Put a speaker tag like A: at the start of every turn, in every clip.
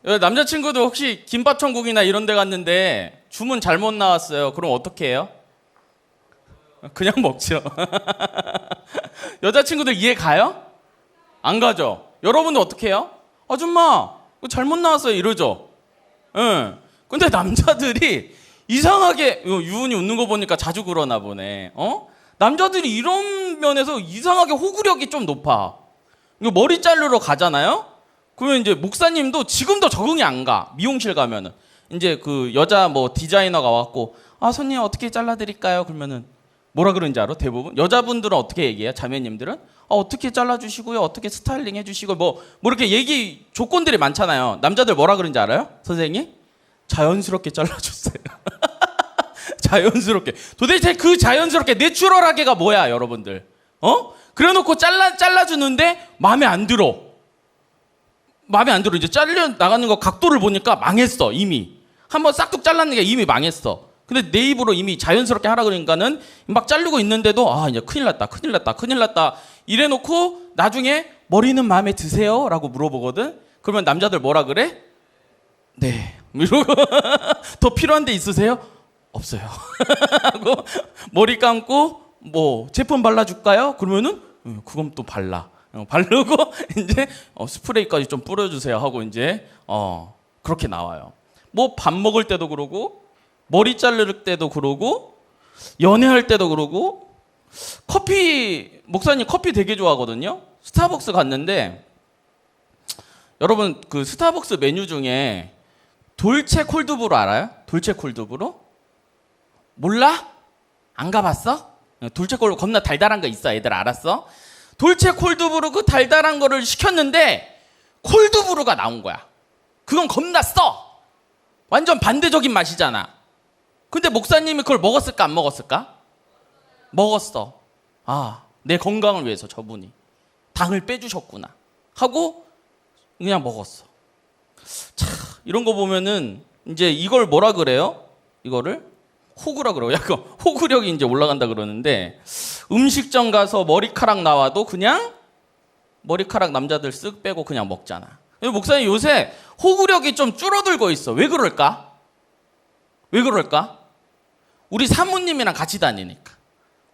A: 남자친구도 혹시 김밥천국이나 이런 데 갔는데 주문 잘못 나왔어요. 그럼 어떻게 해요? 그냥 먹죠. 여자친구들 이해 가요? 안 가죠? 여러분도 어떻게 해요? 아줌마, 이거 잘못 나왔어요. 이러죠? 예. 근데 남자들이 이상하게, 유은이 웃는 거 보니까 자주 그러나 보네. 남자들이 이런 면에서 이상하게 호구력이 좀 높아. 이거 머리 자르러 가잖아요? 그러면 이제 목사님도 지금도 적응이 안 가. 미용실 가면은. 이제 그 여자 뭐 디자이너가 왔고, 손님 어떻게 잘라드릴까요? 그러면은 뭐라 그러는지 알아? 대부분? 여자분들은 어떻게 얘기해요? 자매님들은? 어떻게 잘라주시고요. 어떻게 스타일링 해주시고, 뭐 이렇게 얘기 조건들이 많잖아요. 남자들 뭐라 그러는지 알아요? 선생님? 자연스럽게 잘라주세요. 자연스럽게. 도대체 그 자연스럽게 내추럴하게가 뭐야, 여러분들? 그래 놓고 잘라주는데 마음에 안 들어. 마음에 안 들어. 이제 잘려 나가는 거 각도를 보니까 망했어, 이미. 한번 싹둑 잘랐는 게 이미 망했어. 근데 내 입으로 이미 자연스럽게 하라 그러니까는 막 자르고 있는데도 이제 큰일 났다. 이래 놓고 나중에 머리는 마음에 드세요? 라고 물어보거든. 그러면 남자들 뭐라 그래? 네. 이러고 더 필요한 데 있으세요? 없어요. 하고 머리 감고 뭐 제품 발라줄까요? 그러면은 그건 또 발라. 바르고 이제 스프레이까지 좀 뿌려주세요 하고 이제 그렇게 나와요. 뭐 밥 먹을 때도 그러고 머리 자를 때도 그러고 연애할 때도 그러고 목사님 커피 되게 좋아하거든요. 스타벅스 갔는데 여러분 그 스타벅스 메뉴 중에 돌체 콜드브루 알아요? 돌체 콜드브루? 몰라? 안 가봤어? 돌체 콜드브루 겁나 달달한 거 있어. 애들 알았어? 돌체 콜드브루 그 달달한 거를 시켰는데 콜드브루가 나온 거야. 그건 겁나 써. 완전 반대적인 맛이잖아. 근데 목사님이 그걸 먹었을까 안 먹었을까? 먹었어. 내 건강을 위해서 저분이 당을 빼주셨구나 하고 그냥 먹었어. 차, 이런 거 보면은 이제 이걸 뭐라 그래요? 이거를 호구라 그래요. 약간 호구력이 이제 올라간다 그러는데 음식점 가서 머리카락 나와도 그냥 머리카락 남자들 쓱 빼고 그냥 먹잖아. 목사님 요새 호구력이 좀 줄어들고 있어. 왜 그럴까? 우리 사모님이랑 같이 다니니까.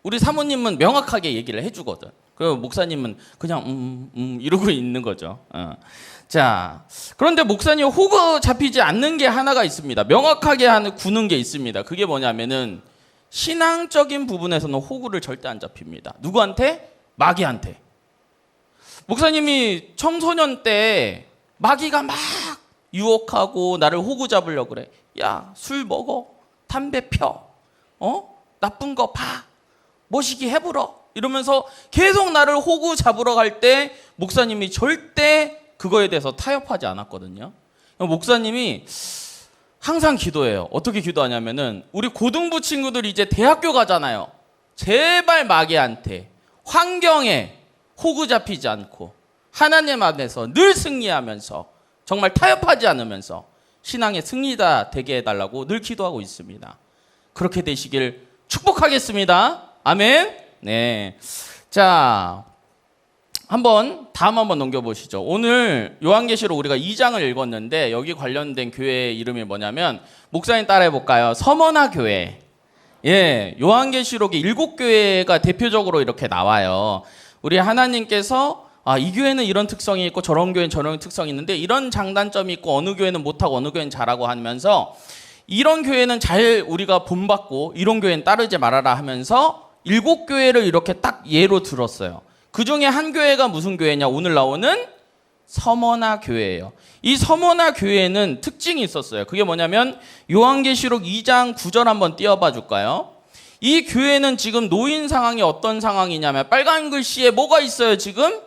A: 우리 사모님은 명확하게 얘기를 해주거든. 그리고 목사님은 그냥 이러고 있는 거죠. 자, 그런데 목사님 호구 잡히지 않는 게 하나가 있습니다. 명확하게 구는 게 있습니다. 그게 뭐냐면은 신앙적인 부분에서는 호구를 절대 안 잡힙니다. 누구한테? 마귀한테. 목사님이 청소년 때 마귀가 막 유혹하고 나를 호구 잡으려고 그래. 야, 술 먹어. 담배 펴. 나쁜 거 봐. 모시기 해불어. 이러면서 계속 나를 호구 잡으러 갈 때 목사님이 절대 그거에 대해서 타협하지 않았거든요. 목사님이 항상 기도해요. 어떻게 기도하냐면은 우리 고등부 친구들 이제 대학교 가잖아요. 제발 마귀한테 환경에 호구 잡히지 않고 하나님 안에서 늘 승리하면서 정말 타협하지 않으면서 신앙의 승리자 되게 해달라고 늘 기도하고 있습니다. 그렇게 되시길 축복하겠습니다. 아멘. 네. 자, 다음 한번 넘겨보시죠. 오늘 요한계시록 우리가 2장을 읽었는데 여기 관련된 교회의 이름이 뭐냐면 목사님 따라해볼까요? 서머나 교회. 예, 요한계시록에 7교회가 대표적으로 이렇게 나와요. 우리 하나님께서 이 교회는 이런 특성이 있고 저런 교회는 저런 특성이 있는데 이런 장단점이 있고 어느 교회는 못하고 어느 교회는 잘하고 하면서 이런 교회는 잘 우리가 본받고 이런 교회는 따르지 말아라 하면서 7교회를 이렇게 딱 예로 들었어요. 그 중에 한 교회가 무슨 교회냐? 오늘 나오는 서머나 교회예요. 이 서머나 교회는 특징이 있었어요. 그게 뭐냐면 요한계시록 2장 9절 한번 띄워봐 줄까요? 이 교회는 지금 노인 상황이 어떤 상황이냐면 빨간 글씨에 뭐가 있어요 지금?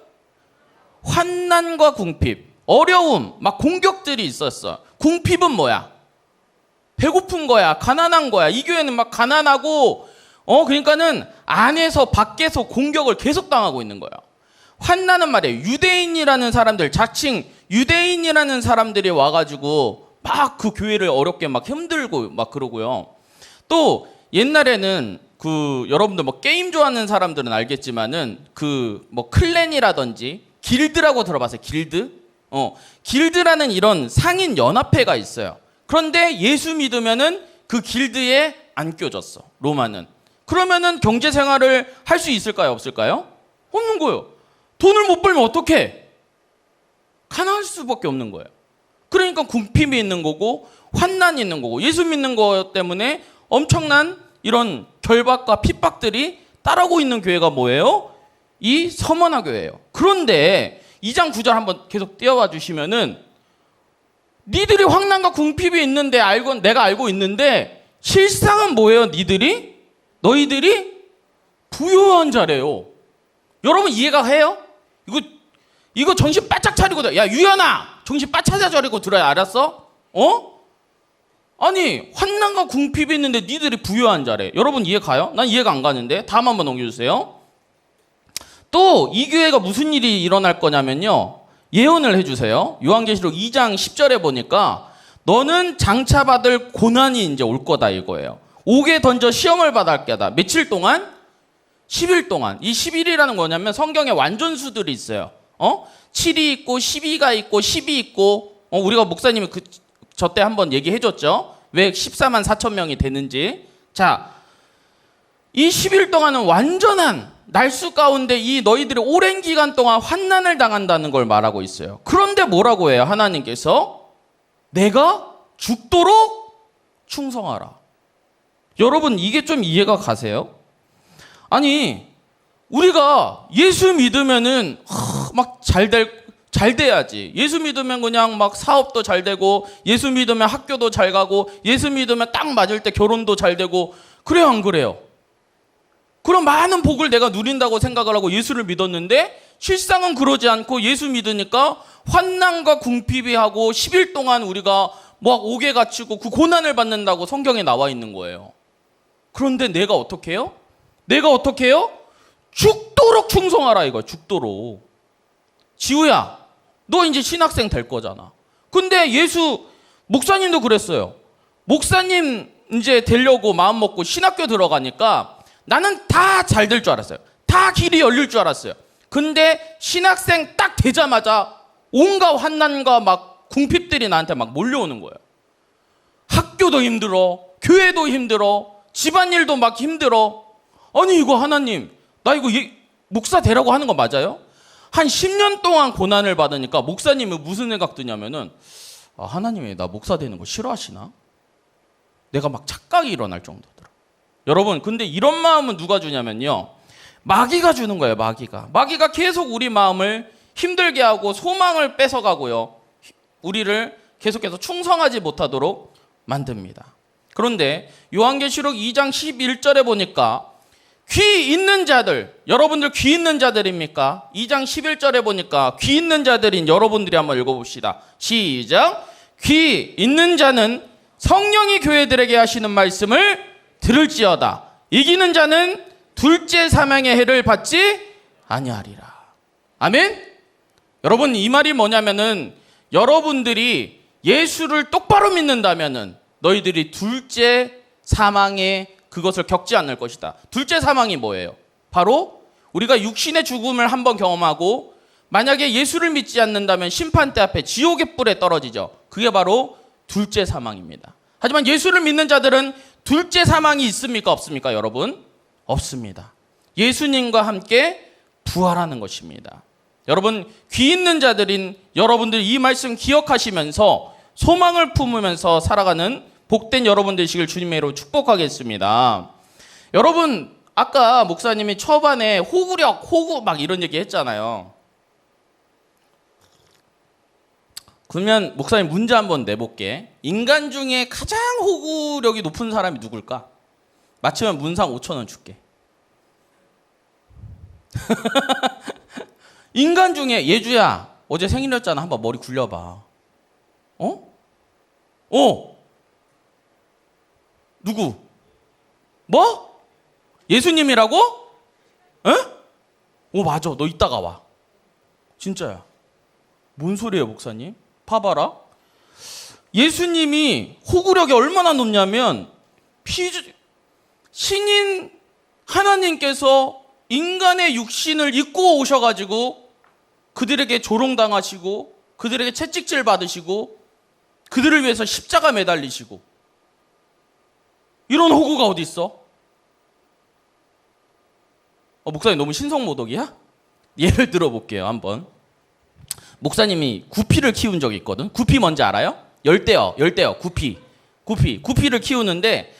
A: 환난과 궁핍, 어려움, 막 공격들이 있었어. 궁핍은 뭐야? 배고픈 거야, 가난한 거야. 이 교회는 막 가난하고 그러니까는 안에서 밖에서 공격을 계속 당하고 있는 거야. 환난은 말이에요. 유대인이라는 사람들, 자칭 유대인이라는 사람들이 와가지고 막 그 교회를 어렵게 막 힘들고 막 그러고요. 또 옛날에는 여러분들 뭐 게임 좋아하는 사람들은 알겠지만은 뭐 클랜이라든지 길드라고 들어봤어요. 길드? 길드라는 이런 상인 연합회가 있어요. 그런데 예수 믿으면은 그 길드에 안 껴졌어. 로마는. 그러면은 경제 생활을 할 수 있을까요? 없을까요? 없는 거예요. 돈을 못 벌면 어떡해? 가난할 수밖에 없는 거예요. 그러니까 궁핍이 있는 거고 환난이 있는 거고 예수 믿는 것 때문에 엄청난 이런 결박과 핍박들이 따르고 있는 교회가 뭐예요? 이 서머나 교회예요. 그런데 2장 9절 한번 계속 띄워봐 주시면은 니들이 환난과 궁핍이 있는데 내가 알고 있는데 실상은 뭐예요? 너희들이 부유한 자래요. 여러분 이해가 해요? 이거 정신 바짝 차리고 야 유연아 정신 바짝 차리고 들어야 알았어? 아니 환난과 궁핍이 있는데 니들이 부유한 자래. 여러분 이해 가요? 난 이해가 안 가는데. 다음 한번 넘겨주세요. 또 이 교회가 무슨 일이 일어날 거냐면요. 예언을 해주세요. 요한계시록 2장 10절에 보니까 너는 장차 받을 고난이 이제 올 거다 이거예요. 옥에 던져 시험을 받을 거다. 며칠 동안? 10일 동안. 이 11이라는 거냐면 성경에 완전수들이 있어요. 7이 있고 12가 있고 10이 있고 우리가 목사님이 저 때 한번 얘기해 줬죠. 왜 14만 4천 명이 되는지. 자, 이 10일 동안은 완전한 날수 가운데 이 너희들이 오랜 기간 동안 환난을 당한다는 걸 말하고 있어요. 그런데 뭐라고 해요? 하나님께서 내가 죽도록 충성하라. 여러분 이게 좀 이해가 가세요? 아니 우리가 예수 믿으면은 막 잘 돼야지. 예수 믿으면 그냥 막 사업도 잘 되고 예수 믿으면 학교도 잘 가고 예수 믿으면 딱 맞을 때 결혼도 잘 되고 그래요 안 그래요? 그럼 많은 복을 내가 누린다고 생각을 하고 예수를 믿었는데 실상은 그러지 않고 예수 믿으니까 환난과 궁핍이 하고 10일 동안 우리가 막 옥에 갇히고 그 고난을 받는다고 성경에 나와 있는 거예요. 그런데 내가 어떻게 해요? 죽도록 충성하라 이거. 죽도록. 지우야 너 이제 신학생 될 거잖아. 근데 목사님도 그랬어요. 목사님 이제 되려고 마음 먹고 신학교 들어가니까 나는 다 잘 될 줄 알았어요. 다 길이 열릴 줄 알았어요. 근데 신학생 딱 되자마자 온갖 환난과 막 궁핍들이 나한테 막 몰려오는 거예요. 학교도 힘들어, 교회도 힘들어, 집안일도 막 힘들어. 아니 이거 하나님, 나 이거 목사 되라고 하는 거 맞아요? 한 10년 동안 고난을 받으니까 목사님은 무슨 생각 드냐면은 하나님이 나 목사 되는 거 싫어하시나? 내가 막 착각이 일어날 정도더라. 여러분 근데 이런 마음은 누가 주냐면요. 마귀가 주는 거예요. 마귀가 계속 우리 마음을 힘들게 하고 소망을 뺏어가고요. 우리를 계속해서 충성하지 못하도록 만듭니다. 그런데 요한계시록 2장 11절에 보니까 귀 있는 자들, 여러분들 귀 있는 자들입니까? 2장 11절에 보니까 귀 있는 자들인 여러분들이 한번 읽어봅시다. 시작. 귀 있는 자는 성령이 교회들에게 하시는 말씀을 들을지어다. 이기는 자는 둘째 사망의 해를 받지 아니하리라. 아멘? 여러분 이 말이 뭐냐면은 여러분들이 예수를 똑바로 믿는다면은 너희들이 둘째 사망의 그것을 겪지 않을 것이다. 둘째 사망이 뭐예요? 바로 우리가 육신의 죽음을 한번 경험하고 만약에 예수를 믿지 않는다면 심판대 앞에 지옥의 뿔에 떨어지죠. 그게 바로 둘째 사망입니다. 하지만 예수를 믿는 자들은 둘째 사망이 있습니까? 없습니까? 여러분? 없습니다. 예수님과 함께 부활하는 것입니다. 여러분 귀 있는 자들인 여러분들 이 말씀 기억하시면서 소망을 품으면서 살아가는 복된 여러분 되시길 주님의 이름으로 축복하겠습니다. 여러분 아까 목사님이 초반에 호구 막 이런 얘기 했잖아요. 그러면 목사님 문제 한번 내볼게. 인간 중에 가장 호구력이 높은 사람이 누굴까? 맞추면 문상 5,000원 줄게. 인간 중에 예주야 어제 생일이었잖아. 한번 머리 굴려봐. 누구? 뭐? 예수님이라고? 에? 맞아. 너 이따가 와. 진짜야. 뭔 소리예요, 목사님? 봐봐라. 예수님이 호구력이 얼마나 높냐면 신인 하나님께서 인간의 육신을 입고 오셔가지고 그들에게 조롱당하시고 그들에게 채찍질 받으시고 그들을 위해서 십자가 매달리시고 이런 호구가 어디 있어? 목사님 너무 신성모독이야? 예를 들어볼게요. 한번 목사님이 구피를 키운 적이 있거든. 구피 뭔지 알아요? 열대어 구피를 키우는데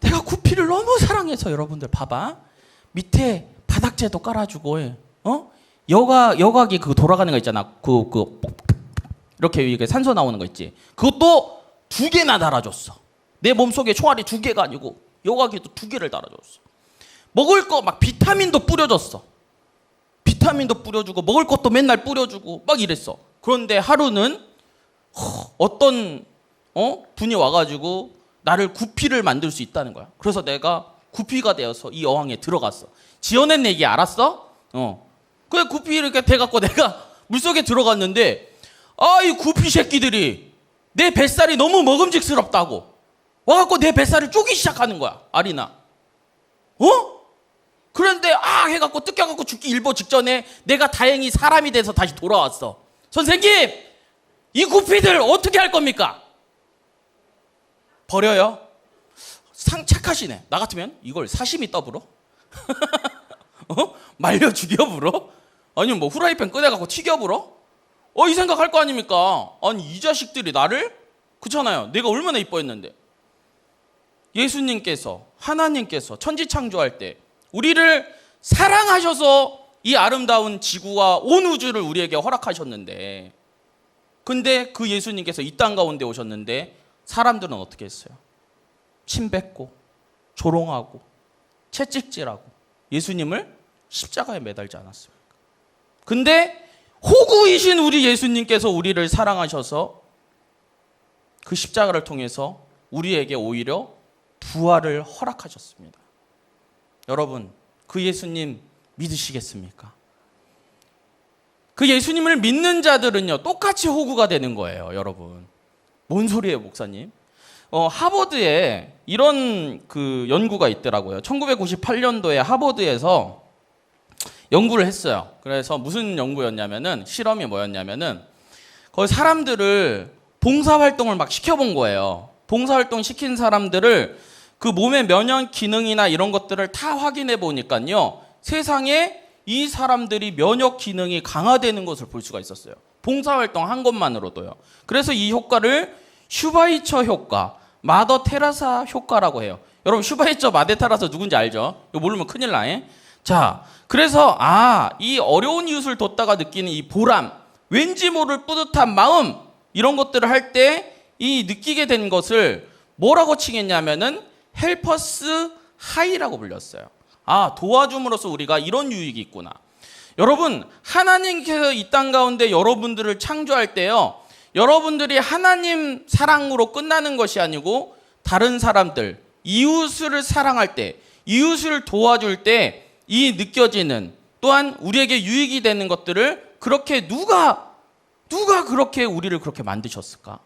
A: 내가 구피를 너무 사랑해서 여러분들 봐봐. 밑에 바닥재도 깔아주고 여각이 그 돌아가는 거 있잖아. 이렇게 산소 나오는 거 있지. 그것도 2개나 달아줬어. 내 몸속에 총알이 2개가 아니고 여각이도 2개를 달아줬어. 먹을 거 막 비타민도 뿌려줬어. 비타민도 뿌려주고 먹을 것도 맨날 뿌려주고 막 이랬어. 그런데 하루는 어떤 분이 와가지고 나를 구피를 만들 수 있다는 거야. 그래서 내가 구피가 되어서 이 어항에 들어갔어. 지어낸 얘기 알았어? 그래 구피 이렇게 돼갖고 내가 물속에 들어갔는데 이 구피 새끼들이 내 뱃살이 너무 먹음직스럽다고 와갖고 내 뱃살을 쪼기 시작하는 거야. 아리나. 그런데 해갖고 뜯겨갖고 죽기 일보 직전에 내가 다행히 사람이 돼서 다시 돌아왔어. 선생님, 이 구피들 어떻게 할 겁니까? 버려요. 착하시네. 나 같으면 이걸 사시미 떠불어? 말려 죽여불어? 아니면 뭐 후라이팬 꺼내갖고 튀겨불어? 이 생각할 거 아닙니까? 아니 이 자식들이 나를? 그렇잖아요. 내가 얼마나 이뻐했는데. 예수님께서 하나님께서 천지창조할 때 우리를 사랑하셔서 이 아름다운 지구와 온 우주를 우리에게 허락하셨는데 근데 그 예수님께서 이 땅 가운데 오셨는데 사람들은 어떻게 했어요? 침 뱉고 조롱하고 채찍질하고 예수님을 십자가에 매달지 않았습니까? 근데 호구이신 우리 예수님께서 우리를 사랑하셔서 그 십자가를 통해서 우리에게 오히려 부활을 허락하셨습니다. 여러분, 그 예수님 믿으시겠습니까? 그 예수님을 믿는 자들은요, 똑같이 호구가 되는 거예요, 여러분. 뭔 소리예요, 목사님? 하버드에 이런 그 연구가 있더라고요. 1998년도에 하버드에서 연구를 했어요. 그래서 무슨 연구였냐면은, 실험이 뭐였냐면은, 거기 사람들을 봉사활동을 막 시켜본 거예요. 봉사활동 시킨 사람들을 그 몸의 면역 기능이나 이런 것들을 다 확인해 보니까요. 세상에 이 사람들이 면역 기능이 강화되는 것을 볼 수가 있었어요. 봉사활동 한 것만으로도요. 그래서 이 효과를 슈바이처 효과, 마더 테라사 효과라고 해요. 여러분 슈바이처 마더 테라사 누군지 알죠? 이거 모르면 큰일 나요. 자, 그래서 이 어려운 이웃을 돕다가 느끼는 이 보람, 왠지 모를 뿌듯한 마음 이런 것들을 할 때 이 느끼게 된 것을 뭐라고 칭했냐면은 헬퍼스 하이라고 불렸어요. 도와줌으로써 우리가 이런 유익이 있구나. 여러분, 하나님께서 이 땅 가운데 여러분들을 창조할 때요, 여러분들이 하나님 사랑으로 끝나는 것이 아니고 다른 사람들, 이웃을 사랑할 때, 이웃을 도와줄 때 이 느껴지는 또한 우리에게 유익이 되는 것들을 그렇게 누가 그렇게 우리를 그렇게 만드셨을까?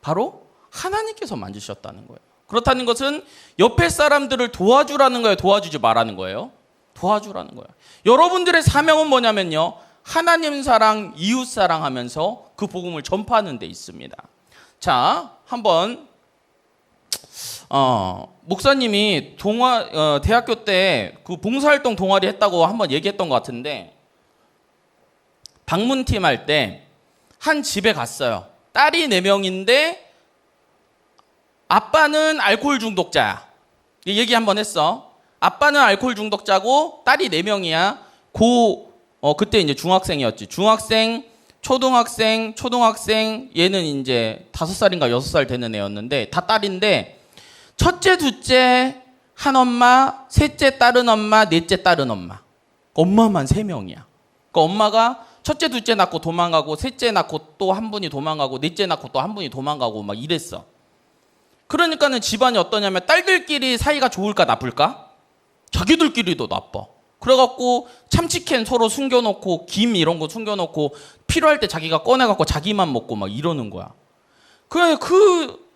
A: 바로 하나님께서 만드셨다는 거예요. 그렇다는 것은 옆에 사람들을 도와주라는 거예요? 도와주지 말라는 거예요? 도와주라는 거예요. 여러분들의 사명은 뭐냐면요, 하나님 사랑, 이웃 사랑하면서 그 복음을 전파하는 데 있습니다. 자, 한번 목사님이 대학교 때 그 봉사활동 동아리 했다고 한번 얘기했던 것 같은데, 방문팀 할 때 한 집에 갔어요. 딸이 4명인데 아빠는 알코올 중독자야. 얘기 한번 했어. 아빠는 알코올 중독자고 딸이 4명이야. 그때 이제 중학생이었지. 중학생, 초등학생, 얘는 이제 5살인가 6살 되는 애였는데 다 딸인데, 첫째, 둘째 한 엄마, 셋째 딸은 엄마, 넷째 딸은 엄마. 엄마만 3명이야. 그러니까 엄마가 첫째, 둘째 낳고 도망가고, 셋째 낳고 또 한 분이 도망가고, 넷째 낳고 또 한 분이 도망가고 막 이랬어. 그러니까는 집안이 어떠냐면 딸들끼리 사이가 좋을까 나쁠까? 자기들끼리도 나빠. 그래갖고 참치캔 서로 숨겨놓고 김 이런 거 숨겨놓고 필요할 때 자기가 꺼내갖고 자기만 먹고 막 이러는 거야. 그래, 그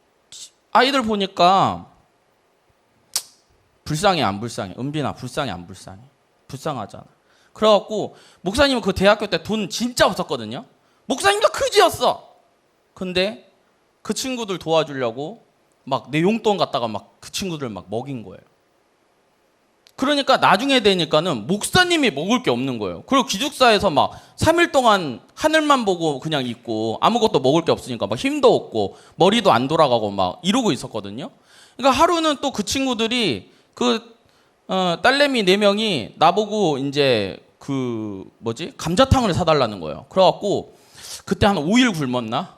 A: 아이들 보니까 불쌍해 안 불쌍해? 은빈아, 불쌍해 안 불쌍해? 불쌍하잖아. 그래갖고 목사님은 그 대학교 때 돈 진짜 없었거든요. 목사님도 그지였어. 근데 그 친구들 도와주려고 막 내 용돈 갖다가 막 그 친구들 막 먹인 거예요. 그러니까 나중에 되니까는 목사님이 먹을 게 없는 거예요. 그리고 기숙사에서 막 3일 동안 하늘만 보고 그냥 있고 아무것도 먹을 게 없으니까 막 힘도 없고 머리도 안 돌아가고 막 이러고 있었거든요. 그러니까 하루는 또 그 친구들이 딸내미 4명이 나보고 이제 감자탕을 사달라는 거예요. 그래갖고 그때 한 5일 굶었나?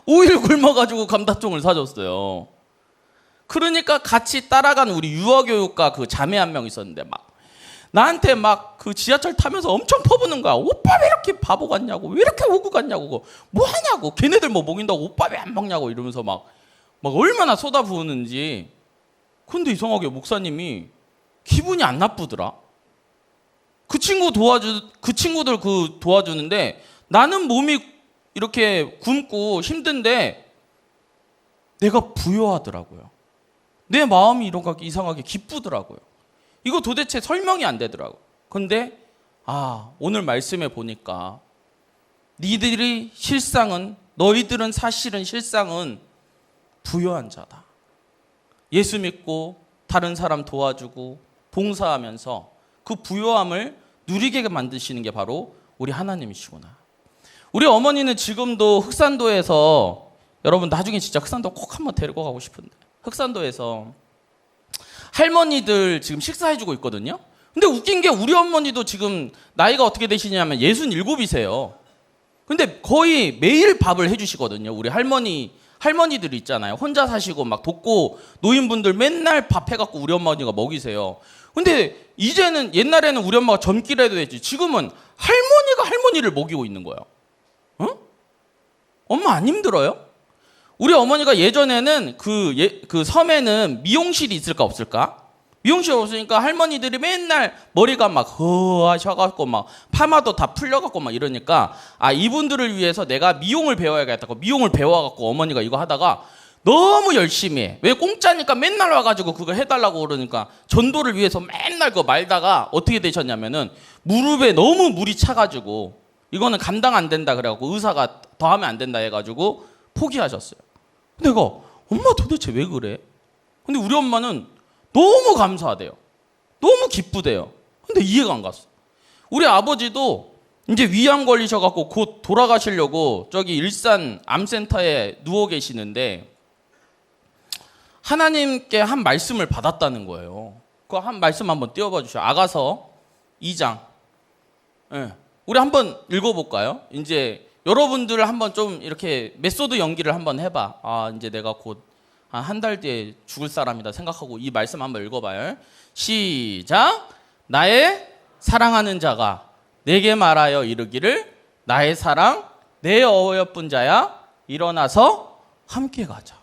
A: 5일 굶어가지고 감자탕을 사줬어요. 그러니까 같이 따라간 우리 유아교육과 그 자매 한 명 있었는데 막 나한테 막 그 지하철 타면서 엄청 퍼부는 거야. 오빠 왜 이렇게 바보 같냐고, 왜 이렇게 오고 갔냐고, 뭐 하냐고, 걔네들 뭐 먹인다고 오빠 왜 안 먹냐고 이러면서 막 얼마나 쏟아부으는지. 근데 이상하게 목사님이 기분이 안 나쁘더라. 그 친구들 도와주는데 나는 몸이 이렇게 굶고 힘든데 내가 부여하더라고요. 내 마음이 이상하게 기쁘더라고요. 이거 도대체 설명이 안 되더라고요. 근데 오늘 말씀에 보니까 너희들은 사실은 실상은 부여한 자다. 예수 믿고 다른 사람 도와주고 봉사하면서 그 부여함을 누리게 만드시는 게 바로 우리 하나님이시구나. 우리 어머니는 지금도 흑산도에서, 여러분 나중에 진짜 흑산도 꼭 한번 데리고 가고 싶은데, 흑산도에서 할머니들 지금 식사해주고 있거든요. 근데 웃긴 게 우리 어머니도 지금 나이가 어떻게 되시냐면 67이세요. 근데 거의 매일 밥을 해주시거든요. 우리 할머니들 있잖아요. 혼자 사시고 막 돕고 노인분들 맨날 밥 해갖고 우리 어머니가 먹이세요. 근데 이제는, 옛날에는 우리 엄마가 젊기라도 했지, 지금은 할머니가 할머니를 먹이고 있는 거예요. 엄마 안 힘들어요? 우리 어머니가 예전에는 그 섬에는 미용실이 있을까 없을까? 미용실 없으니까 할머니들이 맨날 머리가 막 허하셔갖고 막 파마도 다 풀려갖고 막 이러니까 이분들을 위해서 내가 미용을 배워야겠다고 미용을 배워갖고 어머니가 이거 하다가 너무 열심히 해. 왜 공짜니까 맨날 와가지고 그거 해달라고 그러니까 전도를 위해서 맨날 그거 말다가 어떻게 되셨냐면은 무릎에 너무 물이 차가지고 이거는 감당 안 된다 그래갖고 의사가 더 하면 안 된다 해가지고 포기하셨어요. 내가 엄마 도대체 왜 그래? 근데 우리 엄마는 너무 감사하대요. 너무 기쁘대요. 근데 이해가 안 갔어. 우리 아버지도 이제 위암 걸리셔갖고 곧 돌아가시려고 저기 일산 암센터에 누워 계시는데 하나님께 한 말씀을 받았다는 거예요. 그 한 말씀 한번 띄워봐 주시죠. 아가서 2장. 네. 우리 한번 읽어볼까요? 이제 여러분들 한번 좀 이렇게 메소드 연기를 한번 해봐. 이제 내가 곧 한 달 뒤에 죽을 사람이다 생각하고 이 말씀 한번 읽어봐요. 시작. 나의 사랑하는 자가 내게 말하여 이르기를 나의 사랑 내 어여쁜 자야 일어나서 함께 가자.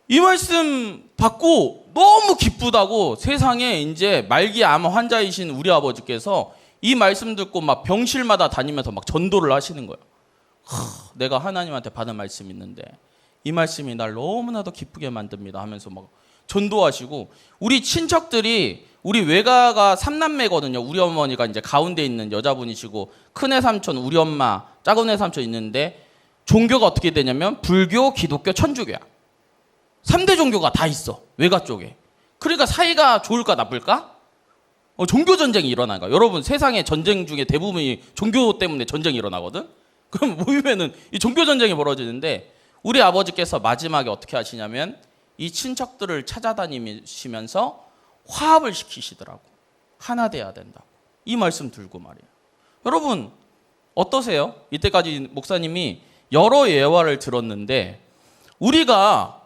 A: 이 말씀 받고 너무 기쁘다고 세상에 이제 말기 암 환자이신 우리 아버지께서 이 말씀 듣고 막 병실마다 다니면서 막 전도를 하시는 거예요. 내가 하나님한테 받은 말씀이 있는데 이 말씀이 날 너무나도 기쁘게 만듭니다 하면서 막 전도하시고, 우리 친척들이, 우리 외가가 3남매거든요. 우리 어머니가 이제 가운데 있는 여자분이시고 큰애 삼촌, 우리 엄마, 작은애 삼촌 있는데 종교가 어떻게 되냐면 불교, 기독교, 천주교야. 3대 종교가 다 있어, 외가 쪽에. 그러니까 사이가 좋을까 나쁠까? 종교 전쟁이 일어나는 거야. 여러분, 세상의 전쟁 중에 대부분이 종교 때문에 전쟁이 일어나거든. 그럼 모이면은 이 종교 전쟁이 벌어지는데 우리 아버지께서 마지막에 어떻게 하시냐면 이 친척들을 찾아다니시면서 화합을 시키시더라고. 하나 돼야 된다고. 이 말씀 들고 말이에요. 여러분 어떠세요? 이때까지 목사님이 여러 예화를 들었는데 우리가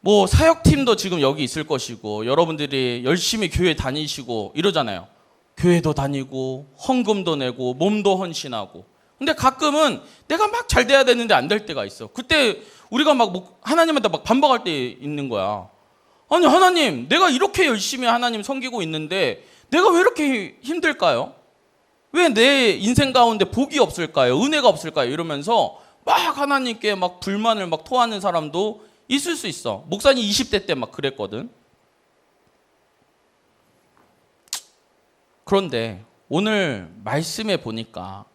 A: 뭐 사역팀도 지금 여기 있을 것이고 여러분들이 열심히 교회 다니시고 이러잖아요. 교회도 다니고 헌금도 내고 몸도 헌신하고. 근데 가끔은 내가 막 잘 돼야 되는데 안 될 때가 있어. 그때 우리가 막 하나님한테 막 반박할 때 있는 거야. 아니 하나님, 내가 이렇게 열심히 하나님 섬기고 있는데 내가 왜 이렇게 힘들까요? 왜 내 인생 가운데 복이 없을까요? 은혜가 없을까요? 이러면서 막 하나님께 막 불만을 막 토하는 사람도 있을 수 있어. 목사님 20대 때 막 그랬거든. 그런데 오늘 말씀에 보니까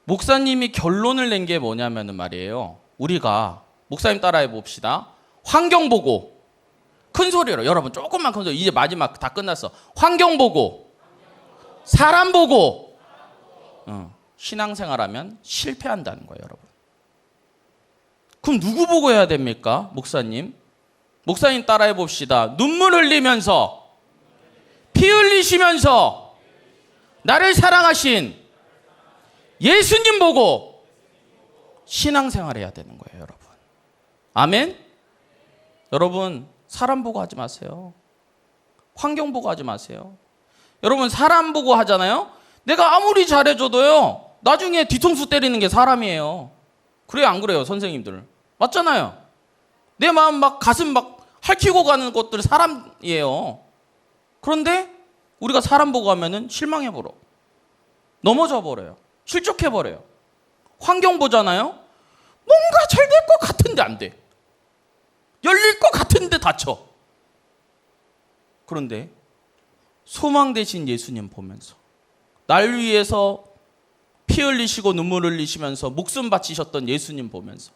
A: 목사님이 결론을 낸 게 뭐냐면은 말이에요. 우리가 목사님 따라해 봅시다. 환경 보고 큰 소리로 여러분 조금만 큰 소리. 이제 마지막 다 끝났어. 환경 보고 사람 보고 신앙생활하면 실패한다는 거예요, 여러분. 그럼 누구 보고 해야 됩니까, 목사님? 목사님 따라해 봅시다. 눈물 흘리면서 피 흘리시면서 나를 사랑하신 예수님 보고 신앙생활 해야 되는 거예요, 여러분. 아멘? 여러분, 사람 보고 하지 마세요. 환경 보고 하지 마세요. 여러분, 사람 보고 하잖아요? 내가 아무리 잘해줘도요, 나중에 뒤통수 때리는 게 사람이에요. 그래요, 안 그래요, 선생님들? 맞잖아요. 내 마음 막 가슴 막 핥히고 가는 것들 사람이에요. 그런데 우리가 사람 보고 하면은 실망해버려. 넘어져 버려요. 실족해버려요. 환경 보잖아요? 뭔가 잘 될 것 같은데 안 돼. 열릴 것 같은데 닫혀. 그런데 소망 되신 예수님 보면서 날 위해서 피 흘리시고 눈물 흘리시면서 목숨 바치셨던 예수님 보면서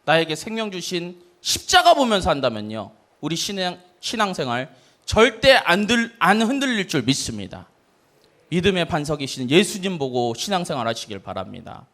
A: 나에게 생명 주신 십자가 보면서 한다면요, 우리 신앙생활 절대 안 흔들릴 줄 믿습니다. 믿음의 반석이신 예수님 보고 신앙생활 하시길 바랍니다.